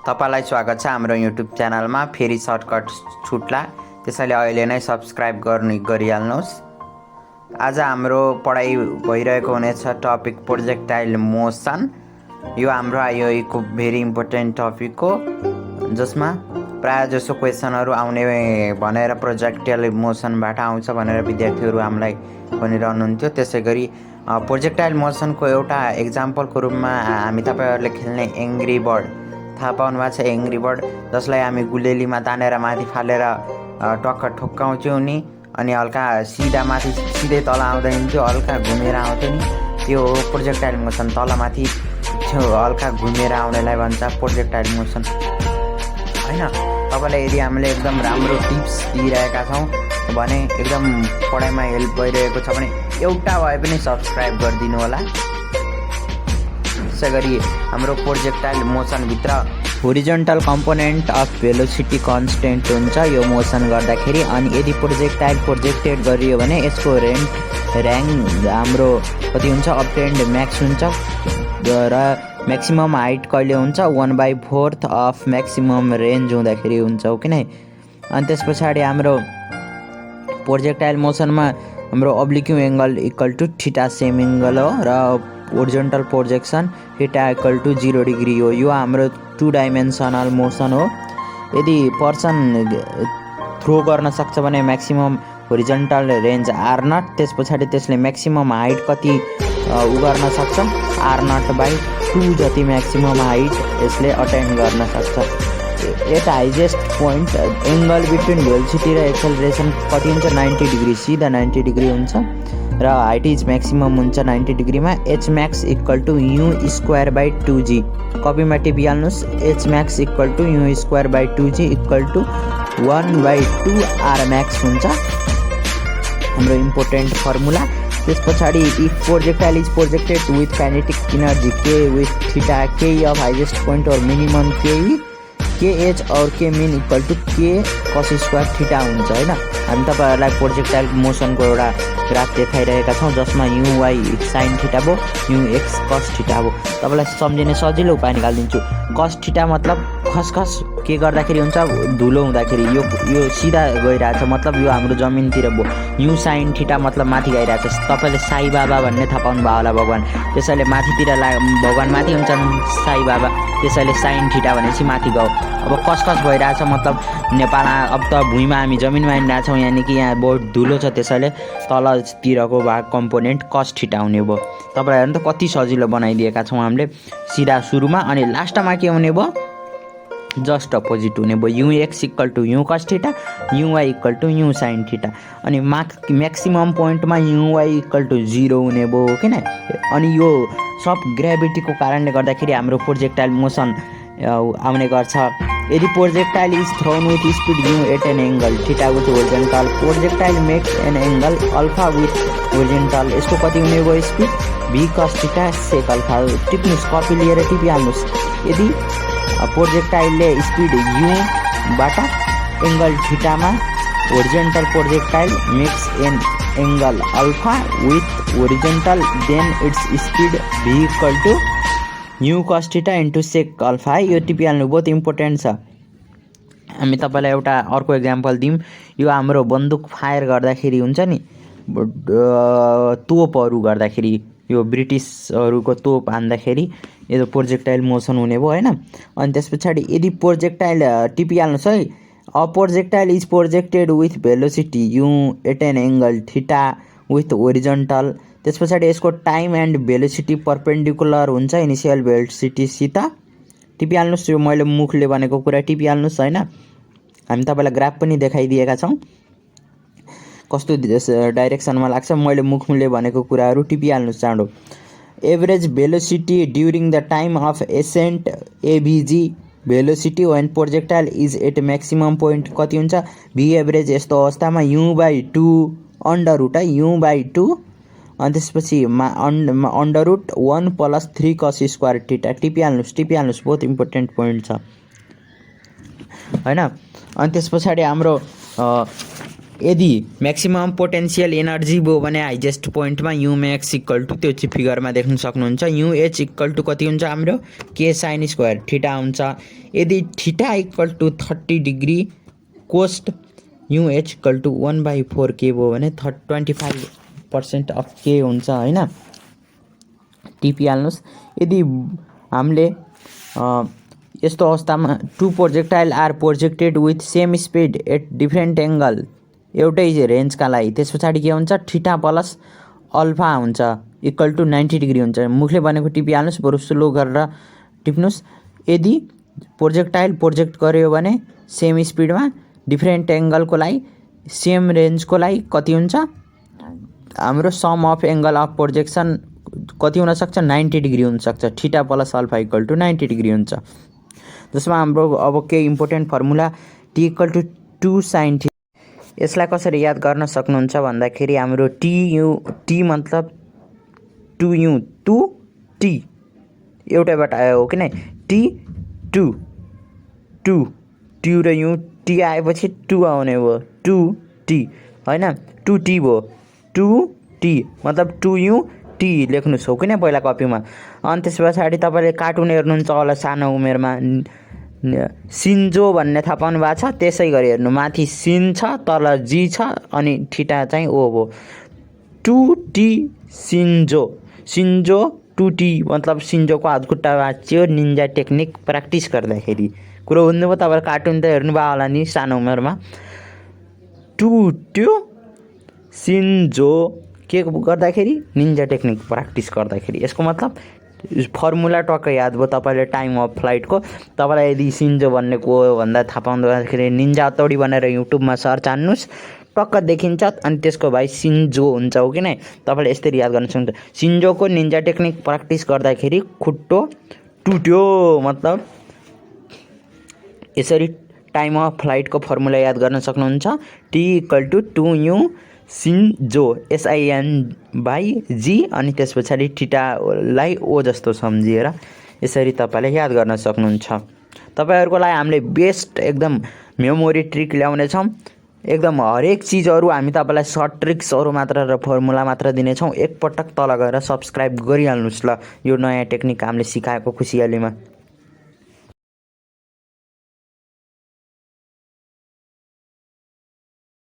तपाईलाई स्वागत छ हाम्रो युट्युब च्यानलमा। फेरि सर्टकट छुट्ला, त्यसैले अहिले नै सब्स्क्राइब गरिहाल्नुहोस्। आज हाम्रो पढाइ भइरहेको हुनेछ टपिक प्रोजेक्टाइल मोसन। यो हाम्रो आइओईको भेरी इम्पोर्टेन्ट टपिक हो, जसमा प्राय जसो क्वेसनहरू आउने भनेर प्रोजेक्टाइल मोसनबाट आउँछ भनेर विद्यार्थीहरू हामीलाई भनिरहनुहुन्थ्यो। त्यसै गरी प्रोजेक्टाइल मोसनको एउटा एक्जाम्पलको रूपमा हामी तपाईहरूले खेल्ने एङ्ग्री बर्ड थाहा पाउनु भएको छ। एङ्ग्री बर्ड जसलाई हामी गुलेलीमा तानेर माथि फालेर टक्क ठोक्काउँथ्यौँ नि, अनि हल्का सिधा माथि सिधै तल आउँदैन थियो, हल्का घुमेर आउँथ्यो नि, त्यो हो प्रोजेक्टाइल मोसन। तलमाथि हल्का घुमेर आउनेलाई भन्छ प्रोजेक्टाइल मोसन होइन। तपाईँलाई यदि हामीले एकदम राम्रो टिप्स दिइरहेका छौँ भने, एकदम पढाइमा हेल्प भइरहेको छ भने एउटा भए पनि सब्सक्राइब गरिदिनु होला। त्यसै गरी हाम्रो प्रोजेक्टाइल मोसनभित्र horizontal component of velocity constant हुन्छ यो मोसन गर्दाखेरि। अनि यदि प्रोजेक्टेड गरियो भने यसको ऱ्याङ्क हाम्रो कति हुन्छ, अप्टेन्ड म्याक्स हुन्छ र म्याक्सिमम हाइट कहिले हुन्छ 1/4 अफ म्याक्सिमम रेन्ज हुँदाखेरि हुन्छ, हो कि नै। अनि त्यस पछाडि हाम्रो प्रोजेक्टाइल मोसनमा हाम्रो oblique angle equal to theta same angle हो र horizontal projection theta equal to 0 degree हो। यो हाम्रो 2 डाइमेन्सनल मोसन हो। यदि पर्सन थ्रो गर्न सक्छ भने म्याक्सिमम होरिजोन्टल रेन्ज r0, त्यस पछाडि त्यसले म्याक्सिमम हाइट कति गर्न सक्छ, r0/2 जति म्याक्सिमम हाइट यसले अटेन्ड गर्न सक्छ। At highest point angle between velocity र एक्सेलरेसन कति हुन्छ, 90 डिग्री, सिधा 90 डिग्री हुन्छ र हाइट इज म्याक्सिमम हुन्छ 90 डिग्रीमा। H max equal to u²/2g, कपीमा टिपिहाल्नुहोस्। H max equal to u²/2g equal to 1/2 r max हुन्छ हाम्रो इम्पोर्टेन्ट फर्मुला। त्यस पछाडि if projectile is projected with kinetic energy k with theta k of highest point और minimum kh और k min equal to k cos² theta हुन्छ होइन। हामी तपाईँहरूलाई प्रोजेक्टाइल मोसनको एउटा ग्राफ देखाइरहेका छौँ, जसमा uy साइन थीटा भयो, ux cos थीटा भयो। तपाईँलाई सम्झिने सजिलो उपाय निकालिदिन्छु। cos थीटा मतलब खसखस के गर्दाखेरि हुन्छ, धुलो हुँदाखेरि यो सिधा गइरहेछ, मतलब यो हाम्रो जमिनतिर भयो। यु साइन थीटा मतलब माथि गइरहेछ। तपाईँले साई बाबा भन्ने थाहा पाउनु भयो होला, भगवान्, त्यसैले माथितिर भगवान् माथि हुन्छन् साई बाबा, त्यसैले साइन थीटा भनेपछि माथि गयो। अब खसखस भइरहेछ मतलब नेपालमा अब त भुइँमा हामी जमिनमा हिँडिरहेछौँ, यानि कि यहाँ बहुत धुलो छ, त्यसैले तलतिरको भाग कम्पोनेन्ट cos थीटा हुने भयो। तपाईँलाई हेर्नु त कति सजिलो बनाइदिएका छौँ हामीले सिधा सुरुमा, अनि लास्टमा के हुने भयो, जस्ट अपोजिट हुने भयो। ux equal to u cos theta, uy equal to u sine theta. अनि म्याक्सिमम पोइन्टमा uy इक्वल टु 0 हुने भयो किन। अनि यो सब ग्रेभिटीको कारणले गर्दाखेरि हाम्रो प्रोजेक्टाइल मोसन आउने गर्छ। यदि projectile is thrown with speed u at an angle theta with horizontal, projectile makes an angle alpha with horizontal, यसको कति हुने भयो speed, v cos theta sec alpha. टिप्नुहोस्, कपी लिएर टिपिहाल्नुहोस्। यदि प्रोजेक्टाइलले स्पिड u बाट एङ्गल थीटामा horizontal projectile makes an angle alpha with horizontal, then its speed v equal to u cos theta into sec alpha है। यो टिपिहाल्नु बहुत इम्पोर्टेन्ट छ। हामी तपाईँलाई एउटा अर्को इक्जाम्पल दिउँ। यो हाम्रो बन्दुक फायर गर्दाखेरि हुन्छ नि, तोपहरू गर्दाखेरि, यो ब्रिटिसहरूको तोप हान्दाखेरि यो प्रोजेक्टाइल मोसन हुने भयो होइन। अनि त्यस पछाडि यदि प्रोजेक्टाइल टिपिहाल्नुहोस् है, a projectile is projected with velocity u at an angle theta with horizontal, त्यस पछाडि यसको टाइम एन्ड भेलोसिटी परपेन्डिकुलर हुन्छ इनिसियल भेलोसिटीसित। टिपिहाल्नुहोस्, यो मैले मुखले भनेको कुरा टिपिहाल्नुहोस् होइन। हामी तपाईँलाई ग्राफ पनि देखाइदिएका छौँ कस्तो डाइरेक्सनमा लाग्छ, मैले मुखले भनेको कुराहरू टिपिहाल्नुहोस् चाँडो। Average velocity during the time of ascent AVG velocity when projectile is at maximum point कति हुन्छ, भी एभरेज। यस्तो अवस्थामा u/2 अन्डर रुट है, u/2, अनि त्यसपछि अन्डर रुट 1 + 3 cos² थीटा। टिपिहाल्नुहोस्, बहुत इम्पोर्टेन्ट पोइन्ट छ होइन। अनि त्यस पछाडि हाम्रो यदि म्याक्सिमम पोटेन्सियल एनर्जी भयो भने हाइजेस्ट पोइन्टमा यु म्याक्स इक्वल टु त्यो चाहिँ फिगरमा देख्न सक्नुहुन्छ युएच इक्वल टु कति हुन्छ हाम्रो के साइन स्क्वायर थीटा हुन्छ। यदि थीटा इक्वल टु 30 डिग्री कोस्ट युएच इक्वल टु 1/4 के भयो भने 25% अफ के हुन्छ होइन, टिपी हाल्नुहोस्। यदि हामीले यस्तो अवस्थामा two projectile are projected with same speed at different angle एउटै रेन्जका लागि, त्यस पछाडि के हुन्छ थीटा प्लस अल्फा हुन्छ इक्वल टु 90 डिग्री हुन्छ। मुखले भनेको टिपी हाल्नुहोस्, बरु स्लो गरेर टिप्नुहोस्। यदि प्रोजेक्टाइल प्रोजेक्ट गर्यो भने सेम स्पिडमा डिफ्रेन्ट एङ्गलको लागि सेम रेन्जको लागि कति हुन्छ हाम्रो sum of angle of projection कति हुनसक्छ 90 डिग्री हुनसक्छ, theta plus alpha equal to 90 degree हुन्छ। जसमा हाम्रो अब के important formula T equal to 2 sine theta. यसलाई कसरी याद गर्न सक्नुहुन्छ भन्दाखेरि हाम्रो टी मतलब 2u 2t एउटैबाट आयो हो कि नै, टी 2 र यु टी आएपछि 2 आउने भयो 2t होइन 2t भयो 2t मतलब 2u टी लेख्नुहोस् हो कि नै पहिला कपीमा। अनि त्यस पछाडि तपाईँले कार्टुन हेर्नुहुन्छ होला सानो उमेरमा सिन्जो भन्ने थाहा पाउनु भएको छ, त्यसै गरी हेर्नु माथि सिन छ तल जी छ अनि थीटा चाहिँ ओ भयो 2t सिन्जो 2t मतलब सिन्जोको हातखुट्टा भाँच्यो निन्जा टेक्निक प्र्याक्टिस गर्दाखेरि कुरो बुझ्नुभयो। तपाईँले कार्टुन त हेर्नुभयो होला नि सानो उमेरमा। त्यो सिन्जो के गर्दाखेरि निन्जा टेक्निक प्र्याक्टिस गर्दाखेरि। यसको मतलब फर्मुला टक्कै याद भयो तपाईँले टाइम अफ फ्लाइटको। तपाईँलाई यदि सिन्जो भन्नेको भन्दा थाहा पाउँदाखेरि निन्जा हतौडी भनेर युट्युबमा सर्च हान्नुहोस् टक्क देखिन्छ अनि त्यसको भाइ सिन्जो हुन्छ हो कि नै। तपाईँले यसरी याद गर्न सक्नुहुन्छ सिन्जोको निन्जा टेक्निक प्र्याक्टिस गर्दाखेरि खुट्टो टुट्यो मतलब यसरी टाइम अफ फ्लाइटको फर्मुला याद गर्न सक्नुहुन्छ T equal to 2u सिन्जो SIN/G अनि त्यस पछाडि थीटालाई ओ जस्तो सम्झिएर यसरी तपाईँले याद गर्न सक्नुहुन्छ। तपाईँहरूको लागि हामीले बेस्ट एकदम मेमोरी ट्रिक ल्याउनेछौँ। एकदम हरेक चिजहरू हामी तपाईँलाई सर्ट ट्रिक्सहरू मात्र र फर्मुला मात्र दिनेछौँ। एकपटक तल गएर सब्सक्राइब गरिहाल्नुहोस् ल, यो नयाँ टेक्निक हामीले सिकाएको खुसियालीमा।